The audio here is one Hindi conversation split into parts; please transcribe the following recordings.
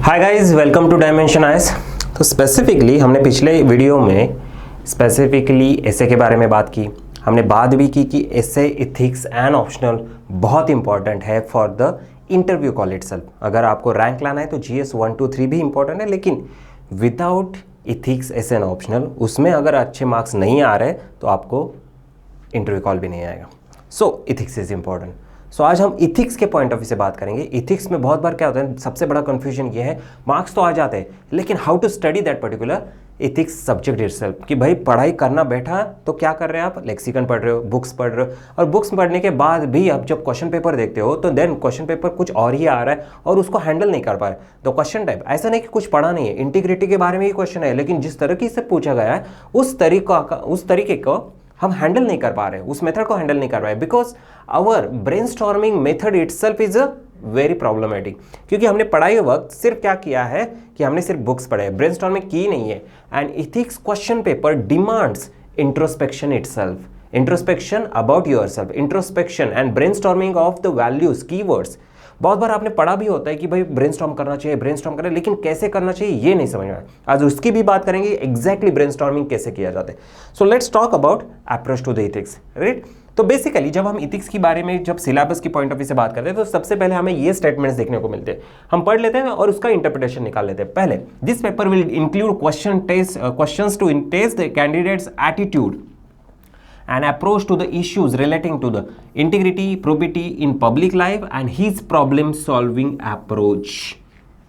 Hi guys, welcome to Dimension ice. तो स्पेसिफिकली हमने पिछले वीडियो में स्पेसिफिकली एसे के बारे में बात की। हमने बात भी की कि एसे इथिक्स एंड ऑप्शनल बहुत इंपॉर्टेंट है for the interview call itself. अगर आपको रैंक लाना है तो GS 1 2 3 भी इंपॉर्टेंट है, लेकिन without ethics essay and optional उसमें अगर अच्छे मार्क्स नहीं आ रहे तो आपको इंटरव्यू कॉल भी नहीं आएगा। सो इथिक्स इज इंपॉर्टेंट। सो आज हम इथिक्स के पॉइंट ऑफ व्यू से बात करेंगे। इथिक्स में बहुत बार क्या होता है, सबसे बड़ा कंफ्यूजन ये है, मार्क्स तो आ जाते हैं लेकिन how to study that particular ethics subject itself. कि भाई पढ़ाई करना बैठा तो क्या कर रहे हैं आप, लेक्सिकन पढ़ रहे हो, बुक्स पढ़ रहे हो, और बुक्स पढ़ने के बाद भी आप जब क्वेश्चन पेपर देखते हो तो देन क्वेश्चन पेपर कुछ और ही आ रहा है और उसको हैंडल नहीं कर पा रहे। तो क्वेश्चन टाइप ऐसा नहीं कि कुछ पढ़ा नहीं है, इंटीग्रिटी के बारे में ही क्वेश्चन है, लेकिन जिस तरीके से पूछा गया है उस तरीके को हम हैंडल नहीं कर पा रहे, उस मेथड को हैंडल नहीं कर पाए, because our brainstorming method itself is a very problematic. क्योंकि हमने पढ़ाई वक्त सिर्फ क्या किया है कि हमने सिर्फ बुक्स पढ़े, ब्रेनस्टॉर्मिंग की नहीं है। And ethics question paper demands introspection itself, introspection about yourself, introspection and brainstorming of the values, keywords. बहुत बार आपने पढ़ा भी होता है कि भाई ब्रेनस्टॉर्म करना चाहिए, ब्रेनस्टॉर्म करें, लेकिन कैसे करना चाहिए ये नहीं समझ में आया। आज उसकी भी बात करेंगे, एग्जैक्टली ब्रेनस्टॉर्मिंग कैसे किया जाता है। So let's talk about approach to the ethics, right. तो बेसिकली जब हम इथिक्स के बारे में जब सिलेबस की पॉइंट ऑफ व्यू से बात करते हैं तो सबसे पहले हमें ये स्टेटमेंट्स देखने को मिलते हैं, हम पढ़ लेते हैं और उसका इंटरप्रिटेशन निकाल लेते हैं। पहले, this paper will include questions to test the candidates attitude and approach to the issues relating to the integrity, probity in public life and his problem solving approach,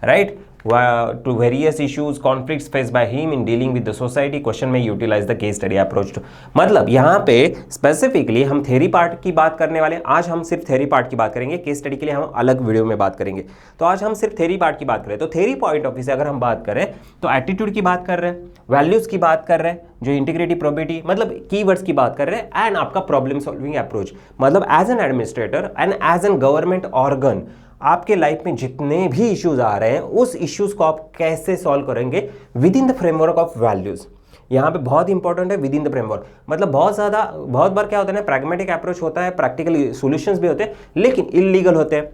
right, to various issues, conflicts faced by him in dealing with the society. Question में utilize the case study approach to, मतलब यहाँ पे स्पेसिफिकली हम थ्योरी पार्ट की बात करने वाले हैं। आज हम सिर्फ थ्योरी पार्ट की बात करेंगे, केस स्टडी के लिए हम अलग वीडियो में बात करेंगे। तो आज हम सिर्फ थ्योरी पार्ट की बात करें तो थ्योरी पॉइंट ऑफ व्यू से अगर हम बात करें तो एटीट्यूड की बात कर रहे हैं, वैल्यूज की बात कर रहे हैं, जो इंटीग्रिटी, प्रोबिटी मतलब कीवर्ड्स की बात कर रहे हैं, एंड आपका प्रॉब्लम सॉल्विंग अप्रोच, मतलब as an administrator and as an government organ आपके लाइफ में जितने भी इश्यूज आ रहे हैं उस इश्यूज को आप कैसे सॉल्व करेंगे with in the framework of values. यहाँ पे बहुत इंपॉर्टेंट है विद इन द फ्रेमवर्क, मतलब बहुत बार क्या होता है ना, प्रैग्मेटिक अप्रोच होता है, प्रैक्टिकल सॉल्यूशंस भी होते हैं लेकिन इलीगल होते हैं,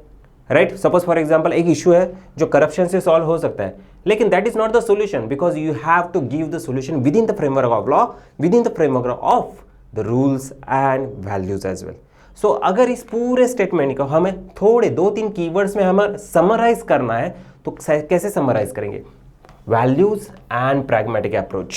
राइट। सपोज फॉर एग्जांपल एक इशू है जो करप्शन से सॉल्व हो सकता है, लेकिन that is not the solution, because you have to give the solution within the framework of law, within the framework of the rules and values as well. So अगर इस पूरे स्टेटमेंट को हमें थोड़े 2-3 कीवर्ड्स में हमें समराइज करना है तो कैसे समराइज करेंगे, values and pragmatic approach,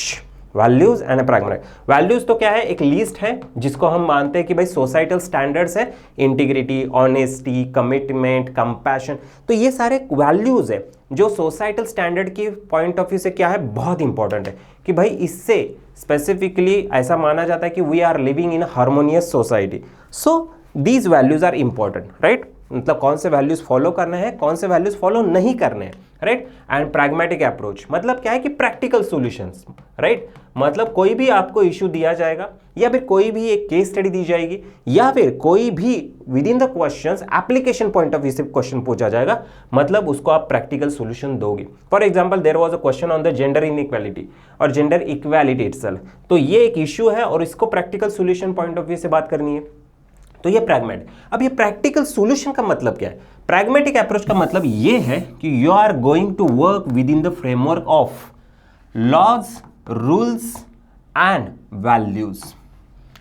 values and pragmatic. Values तो क्या है, एक लिस्ट है जिसको हम मानते हैं कि भाई सोसाइटल स्टैंडर्ड्स है, इंटीग्रिटी, ऑनेस्टी, कमिटमेंट, कंपैशन, तो ये सारे वैल्यूज है जो सोसाइटल स्टैंडर्ड की पॉइंट ऑफ व्यू से क्या है, बहुत इंपॉर्टेंट है कि भाई इससे स्पेसिफिकली ऐसा माना जाता है कि we are living in harmonious society. So these values are important, right. मतलब कौन से वैल्यूज फॉलो करने हैं, कौन से वैल्यूज फॉलो नहीं करने हैं, राइट। एंड प्रैग्मेटिक अप्रोच मतलब क्या है कि प्रैक्टिकल सॉल्यूशंस, राइट। मतलब कोई भी आपको इशू दिया जाएगा या फिर कोई भी एक केस स्टडी दी जाएगी या फिर कोई भी within the questions application point of view से क्वेश्चन पूछा जाएगा, मतलब उसको आप प्रैक्टिकल सॉल्यूशन दोगे। For example there was a question on the gender inequality और जेंडर इक्वालिटी इटसेल्फ, तो ये एक इशू है और इसको practical solution point of view से बात करनी है, तो ये प्रैग्मेटिक। अब ये प्रैक्टिकल सॉल्यूशन का मतलब क्या है, प्रैग्मेटिक अप्रोच का मतलब ये है कि you are going to work within the framework of laws, rules and values.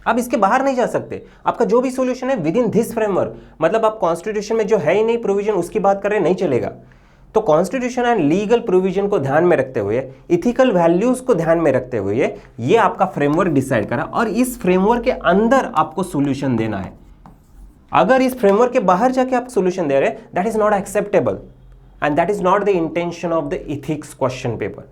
अब इसके बाहर नहीं जा सकते, आपका जो भी सॉल्यूशन है विद इन दिस फ्रेमवर्क, मतलब आप कॉन्स्टिट्यूशन में जो है ही नहीं प्रोविजन उसकी बात करें नहीं चलेगा। तो कॉन्स्टिट्यूशन एंड लीगल प्रोविजन को ध्यान में रखते हुए, इथिकल वैल्यूज को ध्यान में रखते हुए ये आपका फ्रेमवर्क डिसाइड करा और इस फ्रेमवर्क के अंदर आपको सॉल्यूशन देना है। अगर इस फ्रेमवर्क के बाहर जाके आप सॉल्यूशन दे रहे हैं, that is not acceptable and that is not the intention of the ethics question paper,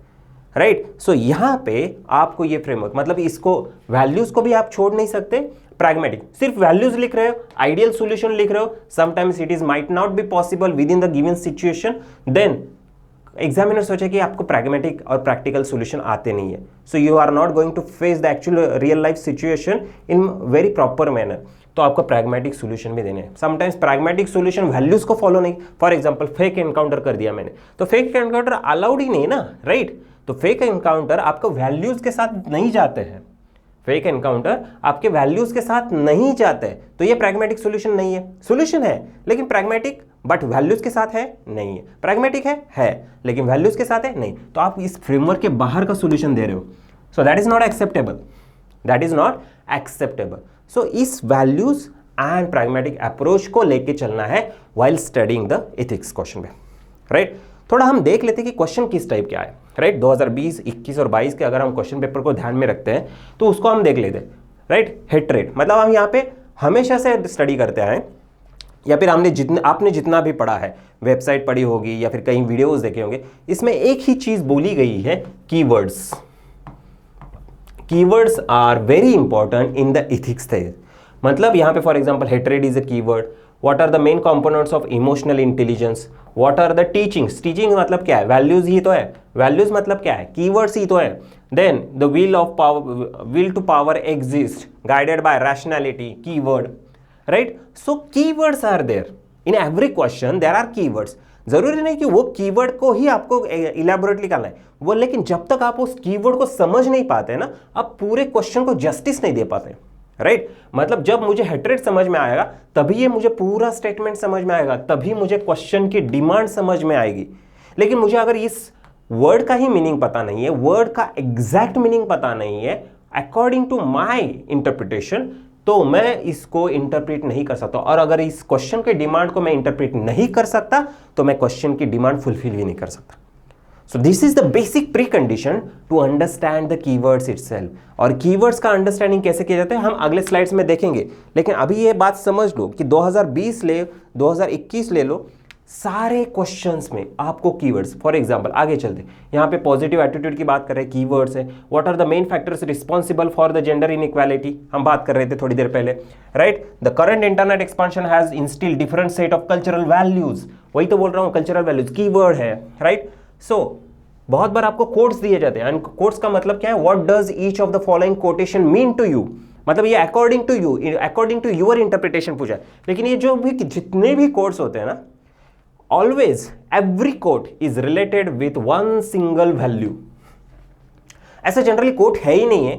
right. So यहां पे आपको ये फ्रेमवर्क, मतलब इसको वैल्यूज को भी आप छोड़ नहीं सकते, प्रैग्मेटिक सिर्फ वैल्यूज लिख रहे हो, आइडियल सॉल्यूशन लिख रहे हो, sometimes it is might not be possible within the given situation, then examiner सोचे कि आपको प्रैग्मेटिक और प्रैक्टिकल सॉल्यूशन आते नहीं है, so you are not going to face the actual real life situation in very proper manner, तो आपको प्रैग्मेटिक सॉल्यूशन भी देने हैं। समटाइम्स प्रैग्मेटिक सॉल्यूशन वैल्यूज को फॉलो नहीं, फॉर एग्जांपल फेक एनकाउंटर कर दिया मैंने, तो फेक एनकाउंटर अलाउड ही नहीं ना, राइट। तो फेक एनकाउंटर आपको वैल्यूज के साथ नहीं जाते हैं, फेक एनकाउंटर आपके वैल्यूज के साथ नहीं जाते हैं, तो ये प्रैग्मेटिक सॉल्यूशन नहीं है। सॉल्यूशन है लेकिन प्रैग्मेटिक बट वैल्यूज के साथ है नहीं है, प्रैग्मेटिक है लेकिन वैल्यूज के साथ है नहीं, तो आप इस फ्रेमवर्क के बाहर का सोल्यूशन दे रहे हो, so that is not acceptable, that is not acceptable. So इस वैल्यूज एंड प्रैग्मेटिक अप्रोच को लेके चलना है while studying the ethics question में, राइट। थोड़ा हम देख लेते हैं कि क्वेश्चन किस टाइप के आए, राइट। 2020, 21 और 22 के अगर हम क्वेश्चन पेपर को ध्यान में रखते हैं तो उसको हम देख लेते हैं, राइट। हेट्रेड मतलब हम यहाँ पे हमेशा से स्टडी करते आए, या फिर आपने जितना भी पढ़ा है, वेबसाइट पढ़ी होगी या फिर कहीं वीडियोस देखे होंगे, इसमें एक ही चीज बोली गई है, keywords. Keywords are very important in the ethics थे। मतलब यहाँ पे for example hatred is a keyword, what are the main components of emotional intelligence, what are the teachings, teaching मतलब क्या है, वैल्यूज ही तो है, वैल्यूज मतलब क्या है, कीवर्ड्स ही तो है। Then the will to power exist guided by rationality, keyword, right. So keywords are there in every question, there are keywords. जरूरी नहीं कि वो कीवर्ड को ही आपको इलैबोरेटली करना है वो, लेकिन जब तक आप उस कीवर्ड को समझ नहीं पाते ना, आप पूरे क्वेश्चन को जस्टिस नहीं दे पाते, राइट। मतलब जब मुझे हेट्रेड समझ में आएगा तभी ये मुझे पूरा स्टेटमेंट समझ में आएगा, तभी मुझे क्वेश्चन की डिमांड समझ में आएगी। लेकिन मुझे अगर इस वर्ड का ही मीनिंग पता नहीं है, वर्ड का एग्जैक्ट मीनिंग पता नहीं है अकॉर्डिंग टू माई इंटरप्रिटेशन, तो मैं इसको इंटरप्रेट नहीं कर सकता। और अगर इस क्वेश्चन के डिमांड को मैं इंटरप्रेट नहीं कर सकता तो मैं क्वेश्चन की डिमांड फुलफिल भी नहीं कर सकता। So this is the basic precondition to understand the keywords itself. और कीवर्ड्स का अंडरस्टैंडिंग कैसे किया जाता है हम अगले स्लाइड्स में देखेंगे, लेकिन अभी ये बात समझ लो कि 2020 ले 2021 ले लो, सारे क्वेश्चंस में आपको कीवर्ड्स, फॉर एग्जांपल आगे चलते यहाँ पे पॉजिटिव एटीट्यूड की बात कर रहे हैं, कीवर्ड्स है। What are the main factors responsible for the gender inequality, हम बात कर रहे थे थोड़ी देर पहले, right. The current internet expansion has instilled different set of cultural values, वही तो बोल रहा हूँ, कल्चरल वैल्यूज कीवर्ड है, राइट। सो बहुत बार आपको कोट्स दिए जाते हैं, एंड कोट्स का मतलब क्या है, what does each of the following quotation mean to you, मतलब ये according to you, according to your interpretation पूछा है। लेकिन ये जो भी जितने भी कोट्स होते हैं ना, always every quote is related with one single value। ऐसा जनरली कोट है ही नहीं है,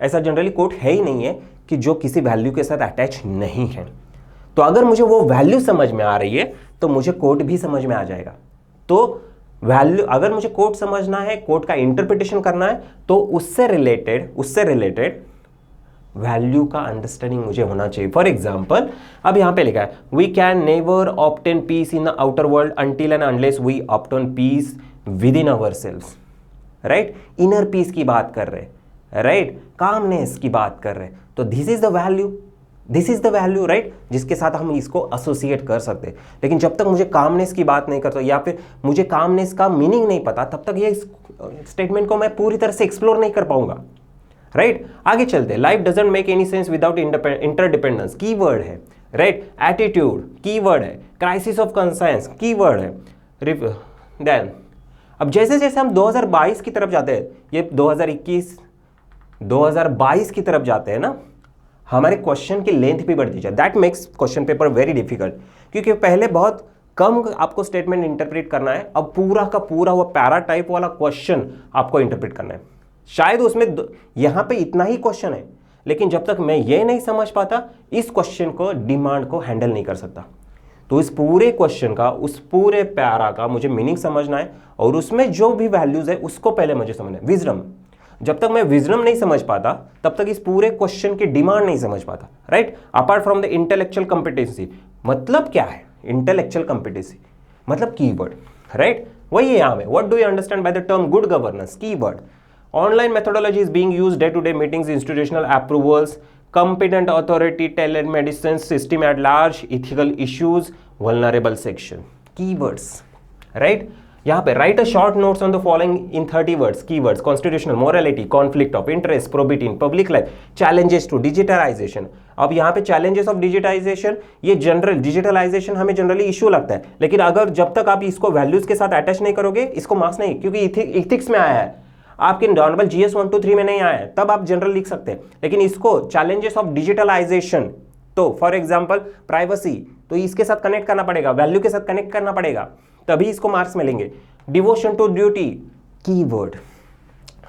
ऐसा जनरली कोट है ही नहीं है कि जो किसी वैल्यू के साथ अटैच नहीं है। तो अगर मुझे वो वैल्यू समझ में आ रही है तो मुझे कोट भी समझ में आ जाएगा। तो वैल्यू, अगर मुझे कोट समझना है, कोट का इंटरप्रिटेशन करना है, तो उससे रिलेटेड वैल्यू का अंडरस्टैंडिंग मुझे होना चाहिए। फॉर एग्जाम्पल अब यहां पे लिखा है, we can never obtain peace in the outer world until and unless we obtain peace within ourselves, right. Inner peace की बात कर रहे, राइट, कामनेस की बात कर रहे, तो this is the value, right, जिसके साथ हम इसको एसोसिएट कर सकते हैं। लेकिन जब तक मुझे कामनेस की बात नहीं करता या फिर मुझे कामनेस का मीनिंग नहीं पता, तब तक ये स्टेटमेंट को मैं पूरी तरह से एक्सप्लोर नहीं कर पाऊंगा, राइट। आगे चलते, life doesn't make any sense without interdependence, keyword है, राइट। एटीट्यूड कीवर्ड है, क्राइसिस ऑफ कंसाइंस कीवर्ड है। देन अब जैसे जैसे हम 2022 की तरफ जाते हैं, ये 2021 2022 की तरफ जाते हैं ना, हमारे क्वेश्चन की लेंथ भी बढ़ती जाए, that makes question paper very difficult. क्योंकि पहले बहुत कम आपको स्टेटमेंट इंटरप्रेट करना है, अब पूरा का पूरा वो पैरा टाइप वाला क्वेश्चन आपको इंटरप्रेट करना है। शायद उसमें यहां पे इतना ही क्वेश्चन है, लेकिन जब तक मैं ये नहीं समझ पाता इस क्वेश्चन को, डिमांड को हैंडल नहीं कर सकता। तो इस पूरे क्वेश्चन का, उस पूरे पैरा का मुझे मीनिंग समझना है, और उसमें जो भी वैल्यूज है उसको पहले मुझे समझना है। विजडम, जब तक मैं विजडम नहीं समझ पाता तब तक इस पूरे क्वेश्चन की डिमांड नहीं समझ पाता, right. Apart from the intellectual competency, मतलब क्या है इंटेलेक्चुअल कॉम्पिटेंसी, मतलब कीवर्ड, राइट। वही है यहाँ में, what do you understand by the term good governance, keyword. Online methodology is being used day-to-day meetings, institutional approvals, competent authority, telemedicine system at large, ethical issues, vulnerable section. Keywords, right? यहाँ पे write a short notes on the following in 30 words. Keywords: constitutional, morality, conflict of interest, probity in public life, challenges to digitalization. अब यहाँ पे challenges of digitization, ये जनरल digitalization हमें जनरली इशू लगता है, लेकिन अगर जब तक आप इसको वैल्यूज के साथ अटैच नहीं करोगे, इसको मार्क्स नहीं, क्योंकि इथिक्स में आया है, आपके नॉर्मल GS 1 2 3 में नहीं आया है, तब आप जनरल लिख सकते हैं। लेकिन इसको चैलेंजेस ऑफ डिजिटलाइजेशन, तो फॉर एग्जांपल प्राइवेसी, तो इसके साथ कनेक्ट करना पड़ेगा, वैल्यू के साथ कनेक्ट करना पड़ेगा, तभी इसको मार्क्स मिलेंगे। Devotion to duty, keyword,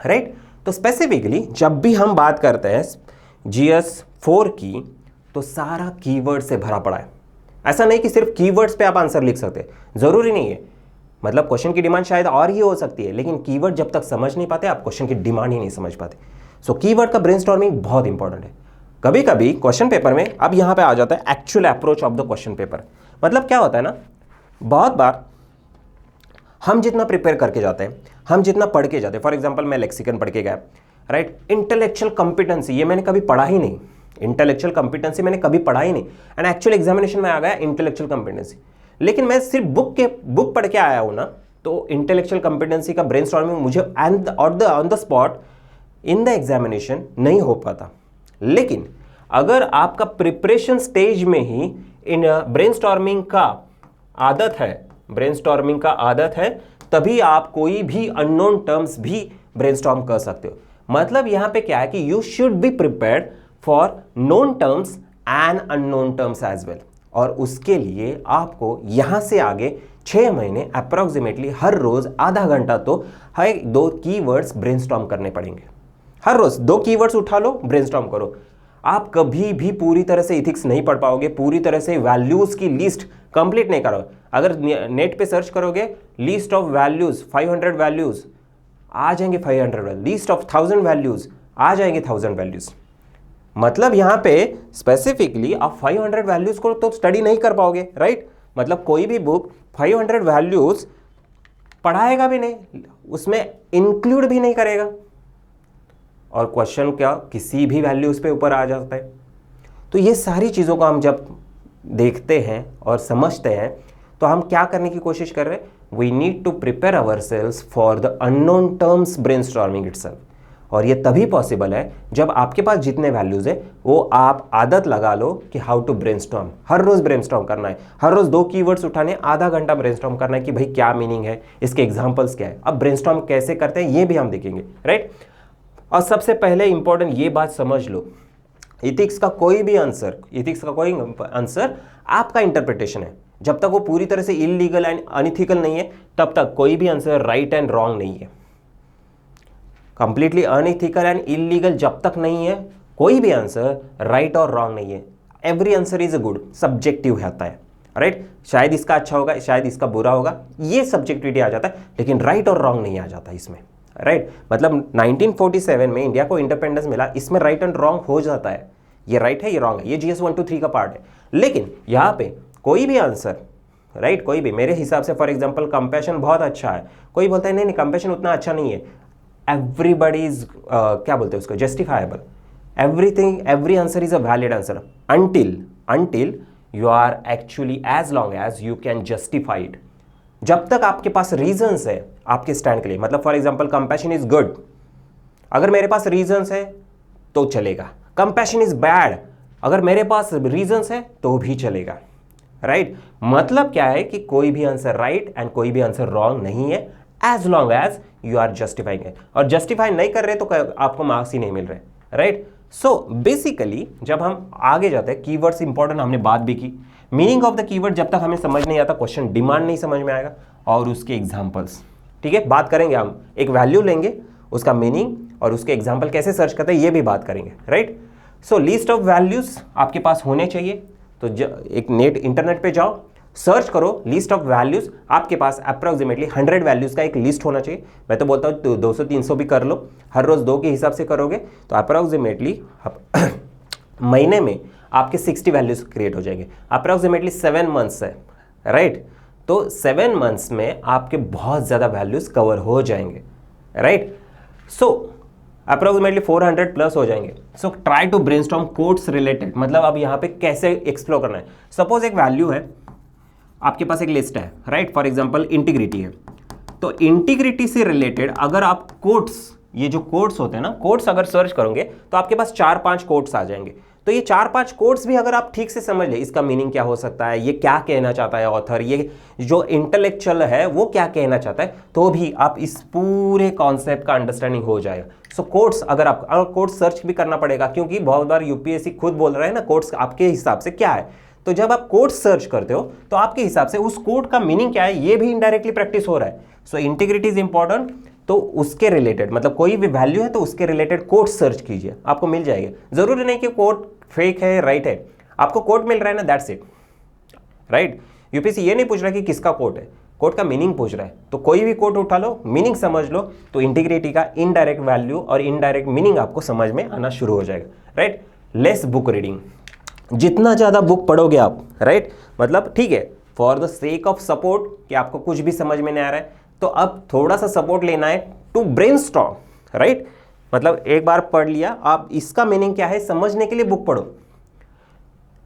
right. तो स्पेसिफिकली जब भी हम बात करते हैं GS 4 की, तो सारा कीवर्ड से भरा पड़ा है, ऐसा नहीं कि सिर्फ कीवर्ड्स पे आप आंसर लिख सकते हैं, जरूरी नहीं है। मतलब क्वेश्चन की डिमांड शायद और ही हो सकती है, लेकिन कीवर्ड जब तक समझ नहीं पाते आप क्वेश्चन की डिमांड ही नहीं समझ पाते। सो कीवर्ड का ब्रेनस्टॉर्मिंग बहुत इंपॉर्टेंट है। कभी कभी क्वेश्चन पेपर में अब यहां पे आ जाता है actual approach of the question paper. मतलब क्या होता है ना, बहुत बार हम जितना प्रिपेयर करके जाते हैं, हम जितना पढ़ के जाते हैं, फॉर एग्जांपल मैं लेक्सिकन पढ़ के गया, राइट, इंटेलेक्चुअल कॉम्पिटेंसी ये मैंने कभी पढ़ा ही नहीं, इंटेलेक्चुअल कॉम्पिटेंसी मैंने कभी पढ़ा ही नहीं, एंड एक्चुअल एग्जामिनेशन में आ गया इंटेलेक्चुअल कॉम्पिटेंसी, लेकिन मैं सिर्फ बुक पढ़ के आया हूं ना, तो इंटेलेक्चुअल कॉम्पिटेंसी का ब्रेनस्टॉर्मिंग मुझे on the spot in the examination नहीं हो पाता। लेकिन अगर आपका प्रिपरेशन स्टेज में ही इन ब्रेनस्टॉर्मिंग का आदत है, तभी आप कोई भी अननोन टर्म्स भी ब्रेनस्टॉर्म कर सकते हो। मतलब यहां पे क्या है कि you should be prepared for known terms and unknown terms as well, और उसके लिए आपको यहां से आगे 6 महीने अप्रोक्सीमेटली हर रोज आधा घंटा तो हर 2 कीवर्ड्स ब्रेनस्टॉर्म करने पड़ेंगे। हर रोज 2 कीवर्ड्स उठा लो, ब्रेनस्टॉर्म करो। आप कभी भी पूरी तरह से इथिक्स नहीं पढ़ पाओगे, पूरी तरह से वैल्यूज की लिस्ट कंप्लीट नहीं करोगे। अगर नेट पे सर्च करोगे लिस्ट ऑफ वैल्यूज 500 वैल्यूज आ जाएंगे, 500 वैल्यूज, लिस्ट ऑफ 1000 वैल्यूज आ जाएंगे 1000 वैल्यूज। मतलब यहां पे स्पेसिफिकली आप 500 वैल्यूज को तो स्टडी नहीं कर पाओगे, राइट। मतलब कोई भी बुक 500 वैल्यूज पढ़ाएगा भी नहीं, उसमें इंक्लूड भी नहीं करेगा, और क्वेश्चन क्या किसी भी वैल्यूज पे ऊपर आ जाता है। तो ये सारी चीज़ों को हम जब देखते हैं और समझते हैं तो हम क्या करने की कोशिश कर रहे हैं, we need to prepare ourselves for the unknown terms brainstorming itself. और ये तभी पॉसिबल है जब आपके पास जितने वैल्यूज है वो आप आदत लगा लो कि हाउ टू ब्रेनस्टॉर्म। हर रोज ब्रेनस्टॉर्म करना है, हर रोज 2 कीवर्ड्स उठाने, आधा घंटा ब्रेनस्टॉर्म करना है कि भाई क्या मीनिंग है, इसके एग्जांपल्स क्या है। अब ब्रेनस्टॉर्म कैसे करते हैं ये भी हम देखेंगे, राइट। और सबसे पहले इंपॉर्टेंट ये बात समझ लो, इथिक्स का कोई आंसर आपका इंटरप्रिटेशन है। जब तक वो पूरी तरह से इलीगल एंड अनइथिकल नहीं है तब तक कोई भी आंसर राइट एंड रॉन्ग नहीं है। कंप्लीटली अनइथिकल एंड इलीगल जब तक नहीं है कोई भी आंसर राइट और रॉन्ग नहीं है। Every answer is a good, subjective होता है, राइट। शायद इसका अच्छा होगा, शायद इसका बुरा होगा, ये सब्जेक्टिविटी आ जाता है, लेकिन राइट और रॉन्ग नहीं आ जाता इसमें, राइट। मतलब 1947 में इंडिया को इंडिपेंडेंस मिला, इसमें राइट एंड रॉन्ग हो जाता है, ये राइट है ये रॉन्ग है, ये GS 1 2 3 का पार्ट है। लेकिन यहाँ पे कोई भी आंसर, राइट, कोई भी, मेरे हिसाब से फॉर एग्जांपल कंपैशन बहुत अच्छा है, कोई बोलता है नहीं कंपैशन उतना अच्छा नहीं है, एवरीबडी इज क्या बोलते हैं उसको, justifiable, every answer is a valid answer until you are actually, as long as you can justify it. जब तक आपके पास रीजंस है आपके स्टैंड के लिए, मतलब for example compassion is good, अगर मेरे पास रीजंस है तो चलेगा। कंपैशन इज बैड, अगर मेरे पास रीजंस है तो भी चलेगा, राइट। मतलब क्या है कि कोई भी आंसर राइट एंड कोई भी आंसर रॉन्ग नहीं है, as long as you are justifying है। और जस्टिफाई नहीं कर रहे तो आपको मार्क्स ही नहीं मिल रहे, राइट। सो बेसिकली जब हम आगे जाते हैं, कीवर्ड्स इंपॉर्टेंट हमने बात भी की, मीनिंग ऑफ द कीवर्ड जब तक हमें समझ नहीं आता क्वेश्चन डिमांड नहीं समझ में आएगा, और उसके एग्जांपल्स, ठीक है, बात करेंगे हम, एक वैल्यू लेंगे उसका मीनिंग और उसके एग्जांपल कैसे सर्च करते हैं ये भी बात करेंगे, right. So list of values आपके पास होने चाहिए, तो एक इंटरनेट पे जाओ, सर्च करो लिस्ट ऑफ वैल्यूज, आपके पास अप्रोक्सीमेटली 100 वैल्यूज का एक लिस्ट होना चाहिए। मैं तो बोलता हूँ 200-300 भी कर लो, हर रोज 2 के हिसाब से करोगे तो अप्रोक्सीमेटली महीने में आपके 60 वैल्यूज क्रिएट हो जाएंगे, अप्रोक्सीमेटली 7 मंथ्स है, राइट। तो 7 मंथ्स में आपके बहुत ज़्यादा वैल्यूज कवर हो जाएंगे, राइट। सो अप्रोक्सीमेटली 400 प्लस हो जाएंगे। So try to brainstorm codes related, मतलब अब यहाँ पे कैसे एक्सप्लोर करना है। सपोज एक वैल्यू है, आपके पास एक लिस्ट है, राइट, फॉर एग्जांपल इंटीग्रिटी है, तो इंटीग्रिटी से रिलेटेड अगर आप कोड्स, ये जो कोड्स होते हैं ना, कोड्स अगर सर्च करोगे तो आपके पास 4-5 कोड्स आ जाएंगे। तो ये 4-5 कोड्स भी अगर आप ठीक से समझ ले, इसका मीनिंग क्या हो सकता है, ये क्या कहना चाहता है ऑथर, ये जो इंटेलेक्चुअल है वो क्या कहना चाहता है, तो भी आप इस पूरे कॉन्सेप्ट का अंडरस्टैंडिंग हो जाएगा। सो कोड्स अगर कोड्स सर्च भी करना पड़ेगा, क्योंकि बहुत बार यूपीएससी खुद बोल रहा है ना कोड्स आपके हिसाब से क्या है, तो जब आप कोड सर्च करते हो तो आपके हिसाब से उस कोड का मीनिंग क्या है ये भी इनडायरेक्टली प्रैक्टिस हो रहा है। सो इंटीग्रिटी इज इंपॉर्टेंट, तो उसके रिलेटेड, मतलब कोई भी वैल्यू है तो उसके रिलेटेड कोड सर्च कीजिए, आपको मिल जाएगा। जरूरी नहीं कि कोड फेक है राइट है, आपको कोड मिल रहा है ना, दैट्स इट। राइट। यूपीएससी ये नहीं पूछ रहा कि किसका कोट है, कोट का मीनिंग पूछ रहा है। तो कोई भी कोट उठा लो, मीनिंग समझ लो, तो इंटीग्रिटी का इनडायरेक्ट वैल्यू और इनडायरेक्ट मीनिंग आपको समझ में आना शुरू हो जाएगा, राइट। लेस बुक रीडिंग, जितना ज़्यादा बुक पढ़ोगे आप, राइट, मतलब ठीक है for the sake of support कि आपको कुछ भी समझ में नहीं आ रहा है, तो अब थोड़ा सा सपोर्ट लेना है टू ब्रेनस्टॉर्म, राइट। मतलब एक बार पढ़ लिया आप, इसका मीनिंग क्या है समझने के लिए बुक पढ़ो,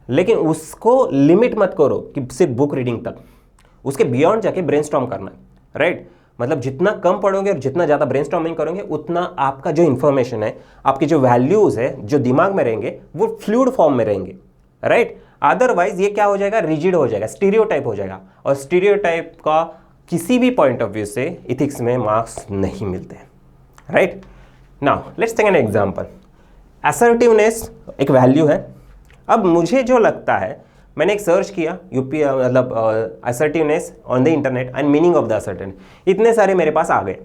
लेकिन उसको लिमिट मत करो कि सिर्फ बुक रीडिंग तक, उसके बियॉन्ड जाके ब्रेनस्टॉर्म करना है, राइट। मतलब जितना कम पढ़ोगे और जितना ज़्यादा ब्रेनस्टॉर्मिंग करोगे, उतना आपका जो इन्फॉर्मेशन है, आपकी जो वैल्यूज़ है जो दिमाग में रहेंगे वो फ्लूइड फॉर्म में रहेंगे, राइट। अदरवाइज ये क्या हो जाएगा, रिजिड हो जाएगा, स्टीरियोटाइप हो जाएगा, और स्टीरियोटाइप का किसी भी पॉइंट ऑफ व्यू से इथिक्स में मार्क्स नहीं मिलते, right. Now let's take an example. Assertiveness एक वैल्यू है। अब मुझे जो लगता है, मैंने एक सर्च किया यूपी मतलब assertiveness on the internet and meaning of the assertiveness, इतने सारे मेरे पास आ गए।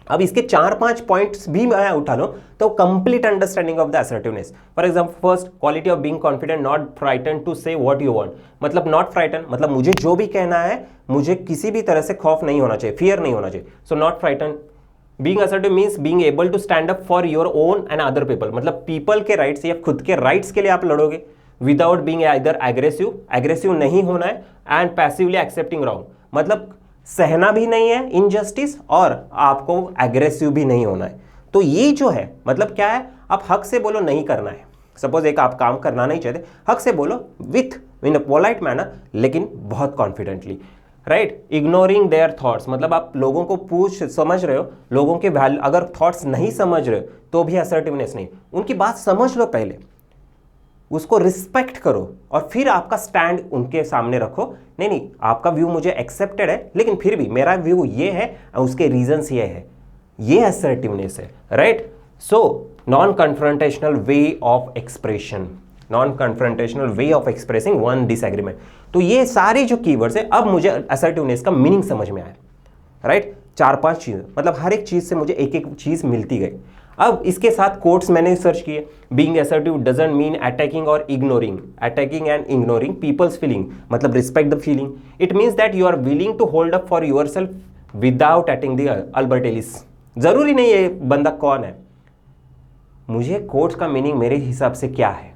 अब इसके 4-5 पॉइंट्स भी मैं उठा लो तो complete understanding of the assertiveness. For example, first, quality of being confident, not frighten to say what you want. मतलब नॉट फ्राइटन मतलब मुझे जो भी कहना है, मुझे किसी भी तरह से खौफ नहीं होना चाहिए, फियर नहीं होना चाहिए। So not frightened. Being assertive means being able to stand up for your own and other people, मतलब पीपल के राइट्स या खुद के राइट्स के लिए आप लड़ोगे without being either aggressive, aggressive नहीं होना है, एंड पैसिवली एक्सेप्टिंग रॉन्ग, मतलब सहना भी नहीं है इनजस्टिस और आपको एग्रेसिव भी नहीं होना है। तो ये जो है मतलब क्या है, आप हक से बोलो नहीं करना है। सपोज एक आप काम करना नहीं चाहते, हक से बोलो with in a polite manner, लेकिन बहुत confidently, right. Ignoring their thoughts, मतलब आप लोगों को पूछ समझ रहे हो, लोगों के वैल्यू अगर थॉट्स नहीं समझ रहे हो तो भी असर्टिवनेस नहीं, उनकी बात समझ लो पहले, उसको रिस्पेक्ट करो और फिर आपका स्टैंड उनके सामने रखो। नहीं नहीं, आपका व्यू मुझे एक्सेप्टेड है, लेकिन फिर भी मेरा व्यू ये है और उसके रीजंस ये है, ये असर्टिवनेस है, right. So non confrontational way of expression, non confrontational way of expressing one disagreement. तो ये सारे जो कीवर्ड्स है, अब मुझे असर्टिवनेस का मीनिंग समझ में आया, राइट। 4-5 चीज़, मतलब हर एक चीज़ से मुझे एक एक चीज़ मिलती गई। अब इसके साथ कोट्स मैंने सर्च किए। Being assertive doesn't mean attacking और ignoring, attacking and ignoring people's feeling, मतलब respect the feeling. It means that you are willing to hold up for yourself without attacking the Albert Ellis. जरूरी नहीं है बंदा कौन है, मुझे कोट्स का मीनिंग मेरे हिसाब से क्या है।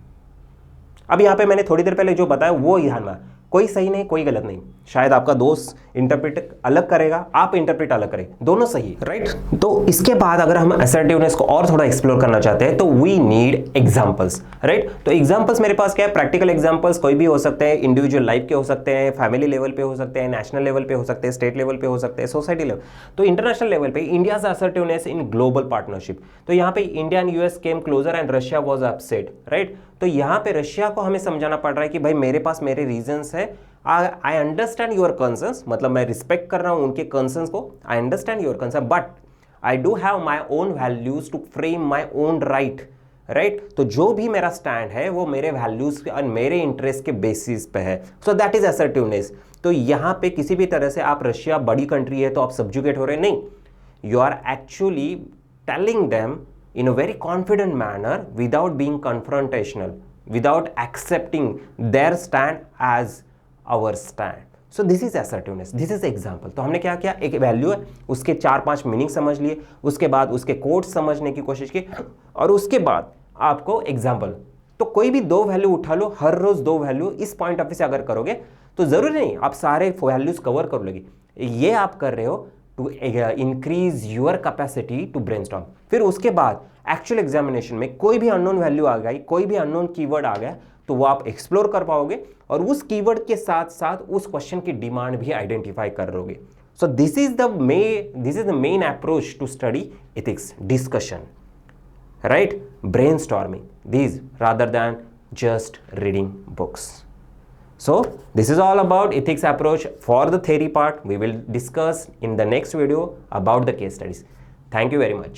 अब यहाँ पे मैंने थोड़ी देर पहले जो बताया वो ध्यान में, कोई सही नहीं कोई गलत नहीं, शायद आपका दोस्त इंटरप्रेट अलग करेगा, आप इंटरप्रेट अलग करें, दोनों सही है, राइट। तो इसके बाद अगर हम असर्टिवनेस को और थोड़ा एक्सप्लोर करना चाहते हैं तो वी नीड एग्जांपल्स, राइट। तो एग्जांपल्स मेरे पास क्या है, प्रैक्टिकल एग्जांपल्स कोई भी हो सकते हैं, इंडिविजुअल लाइफ के हो सकते हैं, फैमिली लेवल पे हो सकते हैं, नेशनल लेवल पे हो सकते हैं, स्टेट लेवल पे हो सकते हैं, सोसाइटी लेवल। तो इंटरनेशनल लेवल पे India's assertiveness in global partnership, तो यहाँ पे India and US came closer and Russia was upset, right. तो यहाँ पे रशिया को हमें समझाना पड़ रहा है कि भाई मेरे पास मेरे रीजंस है, आई अंडरस्टैंड योर कंसर्न्स, मतलब मैं रिस्पेक्ट कर रहा हूं उनके कंसर्न्स को, I understand your concern, but I do have my own values to frame my own right, right. तो जो भी मेरा स्टैंड है वो मेरे वैल्यूज और मेरे इंटरेस्ट के बेसिस पे है, सो दैट इज असर्टिवनेस। तो यहाँ पे किसी भी तरह से आप रशिया बड़ी कंट्री है तो आप सब्जुगेट हो रहे, नहीं, you are actually telling them in a very confident manner without being confrontational, without accepting their stand as our stand. So this is assertiveness, this is example. तो हमने क्या किया, एक वैल्यू है, उसके 4-5 मीनिंग समझ लिए, उसके बाद उसके कोड्स समझने की कोशिश की, और उसके बाद आपको एग्जाम्पल। तो कोई भी 2 वैल्यू उठा लो, हर रोज 2 वैल्यू, इस पॉइंट ऑफ व्यू से अगर करोगे तो जरूरी नहीं आप सारे वैल्यूज कवर कर लोगे, ये आप कर रहे हो to increase your capacity to brainstorm. फिर उसके बाद एक्चुअल एग्जामिनेशन में कोई भी अननोन वैल्यू आ गई, कोई भी अननोन कीवर्ड आ गया, तो वो आप एक्सप्लोर कर पाओगे और उस कीवर्ड के साथ साथ उस क्वेश्चन की डिमांड भी आइडेंटिफाई कर लोगे। So this is the main approach to study ethics, discussion, right, brainstorming these rather than just reading books. So this is all about ethics approach. For the theory part we will discuss in the next video about the case studies. Thank you very much.